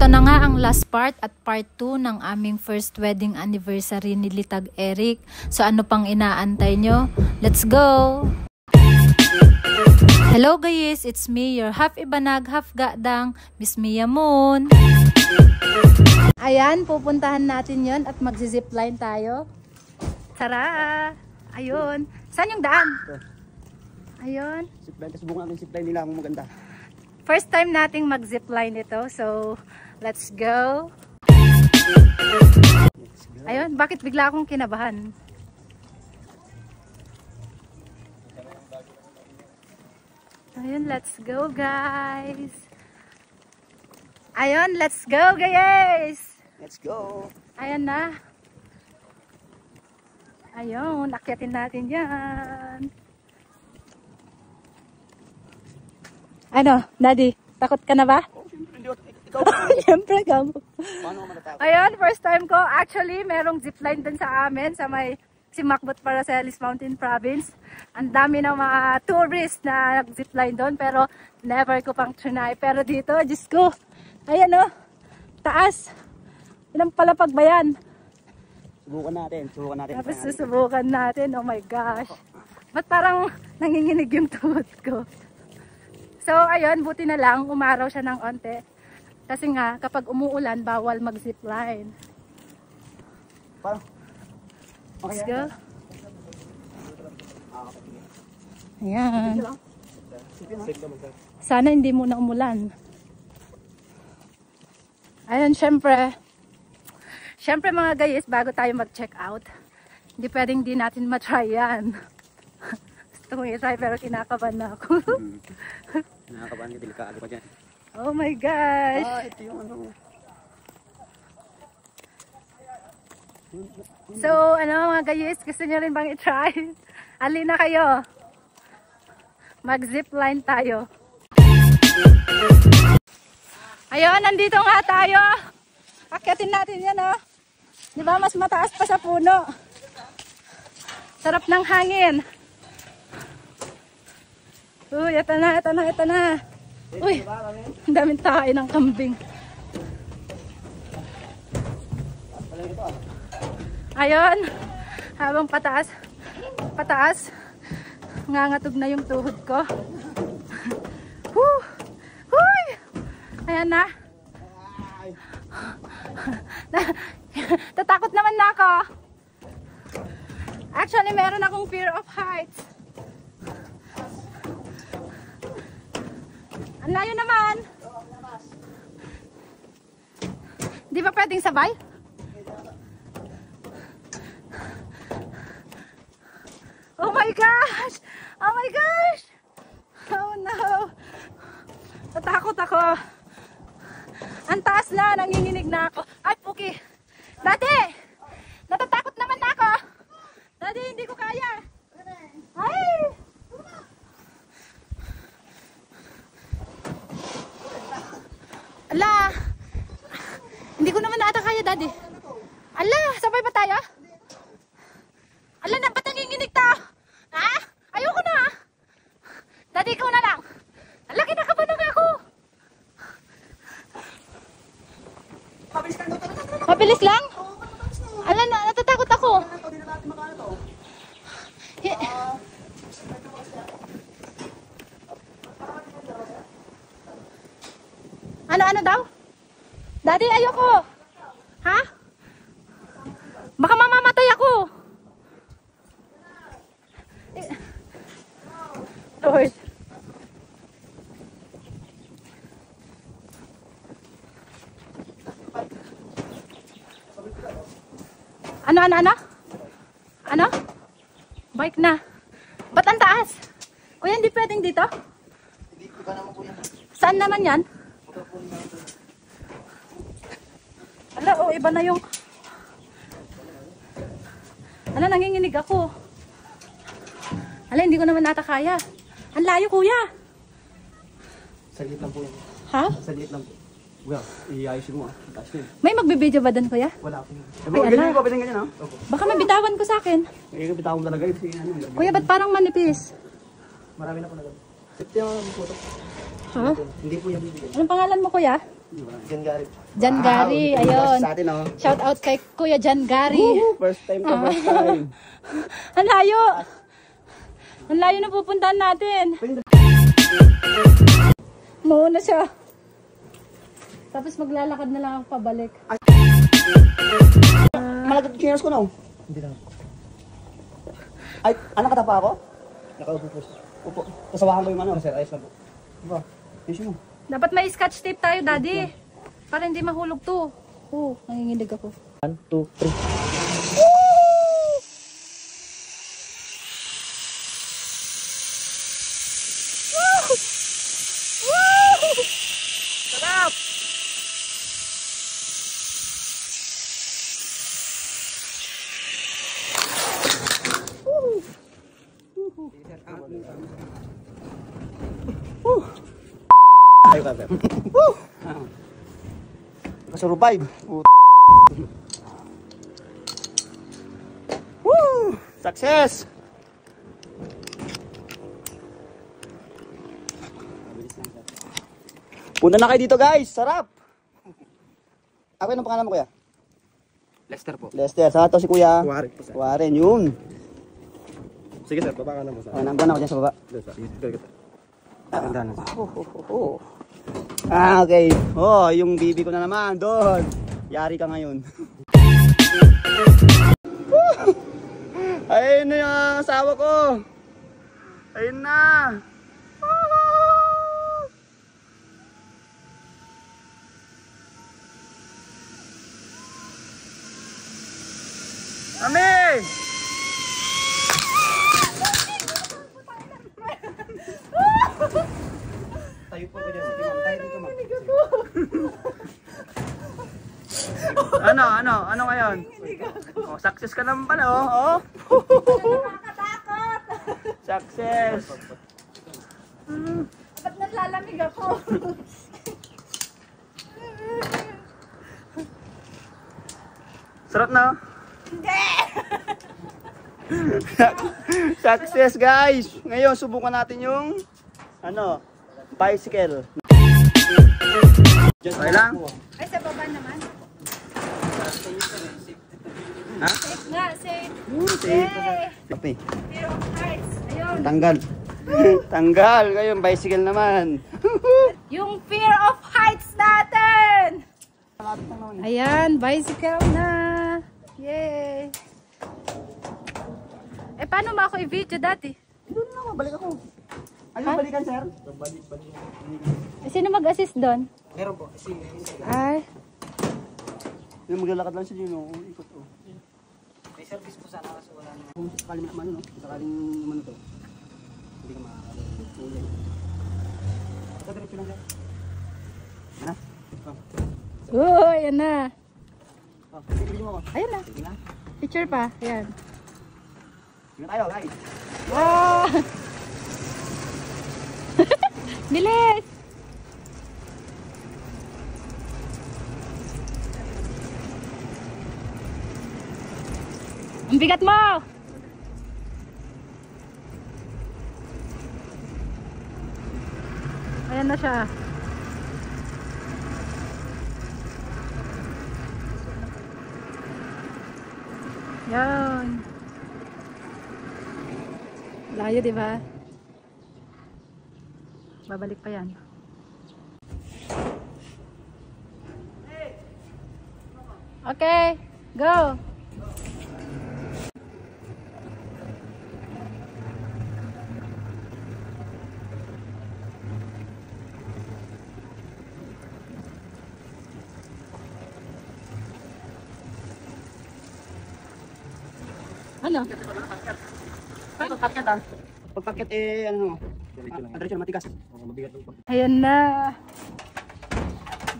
Ito na nga ang last part at part 2 ng aming first wedding anniversary ni Litag Eric. So ano pang inaantay nyo? Let's go! Hello guys, it's me, your half Ibanag, half Gadang, Miss Mia Moon. Ayan, pupuntahan natin yon at magzi-zipline tayo. Tara! Ayun. Saan yung daan? Ayun. Zipline, subukan natin zipline nila kung maganda. First time nating mag-zipline ito, so let's go. Ayun, bakit bigla akong kinabahan? Ayun, let's go guys. Ayun, let's go guys. Let's go. Ayan na. Ayun, akyatin natin yan. Ano, Daddy? Takot ka na ba? Oh, ikaw. Siyempre, gamo. Paano matatakot? Ayun, first time ko. Actually, merong zipline dun sa amin, sa may Simakbot, Paracelis Mountain Province. Ang dami ng mga tourists na nag-zipline doon, pero never ko pang trinay. Pero dito, Diyos ko, ayan o, taas. Ilang palapag ba yan? Subukan natin. Tapos susubukan natin, oh my gosh. Ba't parang nanginginig yung tuhod ko? So, ayun, buti na lang, umaraw siya ng onte. Kasi nga, kapag umuulan, bawal mag-zipline. Parang, let's go. Ayan. Sana hindi muna umulan. Ayan, syempre mga guys, bago tayo mag-check out, hindi pwedeng di natin matry yan. Gusto kong i-try pero kinakabahan na ako. nakakabahan ka, delikado ka dyan. Oh my gosh! Ito yung ano. So, ano mga guys, gusto nyo rin bang i-try? Ali na kayo. Mag-zipline tayo. Ayun, nandito nga tayo. Akyatin natin yan, oh. Di ba, mas mataas pa sa puno. Sarap ng hangin. Uy, ito na. Uy, ang daming tae ng kambing. Ayun, habang pataas, ngangatog na yung tuhod ko. Huy! Ayan na. Tatakot naman na ako. Actually, meron akong fear of heights. Ang layo naman. Di ba pwedeng sabay? Oh my gosh! Oh my gosh! Oh no! Natakot ako. Ang taas na, nanginginig na ako. Ay, Puki! Daddy! Natatakot naman na ako! Daddy, hindi ko kaya! Ay! Ala! Hindi ko naman ata kaya, Daddy. Ala! Sabay ba tayo? Ala na, ba't nanginginig to? Ha? Ayoko na! Daddy, ikaw na lang! Ala, kinakabahan na ako! Mabilis lang? Ala na, natatakot ako. Ano daw? Daddy, ayoko. Ha? Baka mamamatay ako. Lord. Ano? Bike na. Ba't ang taas? Kuya, hindi pwedeng dito? Hindi ka naman kuya. Saan naman yan? Ala, oh, iba na yung... Ala, nanginginig ako. Ala, hindi ko naman ata kaya. Ang layo, kuya. Saglit lang po yan. Ha? Saglit lang po. Well, iayusin mo ah. May magbibideo ba doon, kuya? Wala po. Ay, ala. Ganyan ha? Baka mabitawan ko sa akin. Bitawan talaga yun. Kuya, ba't parang manipis? Marami na po na. Safety ang photo. Ha? Hindi po yung bibigyan. Anong pangalan mo, kuya? Jan Gary. Jan Gary, ayun. Sa atin, oh. Shout out kay Kuya Jan Gary. First time ka, first time. Ang layo. Ang layo na pupuntahan natin. Mauna siya. Tapos maglalakad na lang ako pabalik. Malagat chineros ko na, oh. Hindi lang. Ay, anak kata pa ako? Nakaupo po. Upo. Kasawakan ko yung ano. Sir, ayos lang po. Diba? Ayos mo. Dapat may scotch tape tayo, Daddy. Para hindi mahulog to. Oh, nanginginig ako. 1, 2, 3. Sarap! Tayo ka, sir. Nakasurvive. Woo! Success! Punta na kayo dito, guys. Sarap! Ako yung pangalan mo, kuya? Lester po. Lester. Saan to si kuya? Warren po, sir. Warren, yun. Sige, sir. Baba ka na po, sir. Nandun ako dyan sa baba. Doon, sir. Dito. Tandaan na, sir. Ah, okay. Oh, yung bibi ko na naman. Doon. Yari ka ngayon. Ayun na yung asawa ko. Ayun na. Mami! Tayo po ko dyan. Tayo dito, ma'am. Ano ngayon? Oh, success ka naman pala, oh. Nakakatakot! Success. Ba't nalalamig ako? Sarap na. Hindi! Success, guys. Ngayon subukan natin yung bicycle. Okay lang? Ay, sa baba naman. Ha? Safe nga, safe. Safe. Yay! Okay. Fear of heights. Ayun. Tanggal. Tanggal. Ngayon bicycle naman. Yung fear of heights natin! Ayan, bicycle na. Yay! Eh, paano mo ako i-video dati? Doon na ako. Balik ako. Ano yung balikan, sir? Eh, sino mag-assist doon? Meron po. Ay, Yung maglalakad lang siya dyan, oh. Ikot, oh. May service po sana kasi wala na. Kung sakaling ano, no? Sakaling ano to. Hindi ka makakalimutan. Ito, diretso lang, sir. Ha? oh, ayan na. Oh, sige mo ako. Ayan na. Sige na. Picture pa. Ayan. Sige tayo, guys. Ah! Bilis! Ang bigat mo! Ayan na siya. Yan. Layo, di ba? Babalik pa yan. Okay, go! Ano? Pagpakyat, ah. Pagpakyat, ano, diretso na matigas. Mabigat lang po. Ayan na.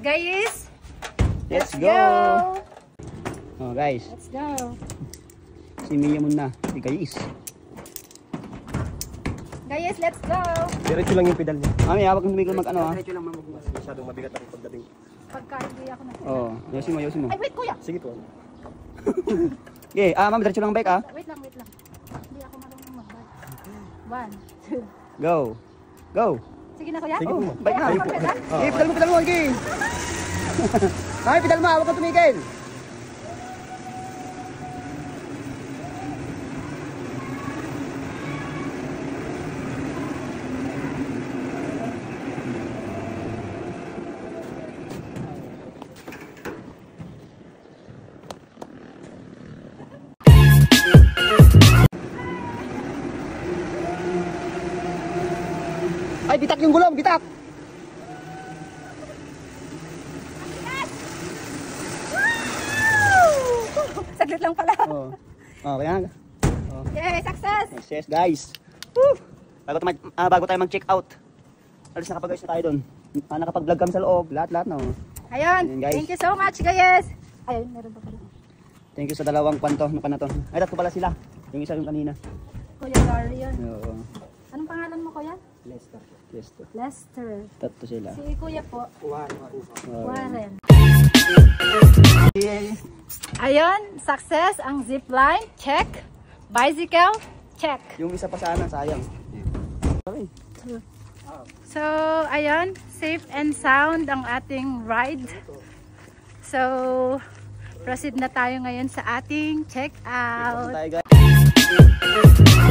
Guys, Let's go! Oh, guys. let's go. Si Mia muna. Si guys. Guys, let's go. Diretso lang yung pedal niya. Mami, hawak ng tumigil mag ano, ha? Diretso lang, ma'am. Masyadong mabigat ang pagdating. Pagka hindi ako na. Oh, yosin mo, yosin mo. Ay, wait, kuya. Sige po. Okay, ma'am, diretso lang bike, ha? Wait lang, wait lang. Hindi ako marunong mag-bike. 1, 2. Go! Go! Sige na, kuya. Sige po, ma'am. Bike na. Ay, ako mag-pedal? Okay, pedal mo, okay. Ay, pedal mo, huwag kang tumigil. Ay, bitak yung gulong, bitak. Saglit lang pala. Oh. Oh, kaya. Oh. Yay, success! Yes, guys. Woo! Bago tayo mag-check out. Alis nakapag-ayos na tayo doon. Nakapag-vlog kami sa loob, lahat no. Ayun, Ayun, guys. thank you so much guys. Ayun, meron pa pala. Thank you sa dalawang kwanto, na to. Ay, tatlo pala sila. Yung isa yung kanina. Kuya Gary yun. Oo. Anong pangalan mo kuya? Lester. Lester. Tatlo sila. Si kuya po, Warren. Ayun, success ang zipline, check. Bicycle, check. Yung isa pa sana, sayang. Okay. So, ayun, safe and sound ang ating ride. So, proceed na tayo ngayon sa ating check out. Tayo, guys.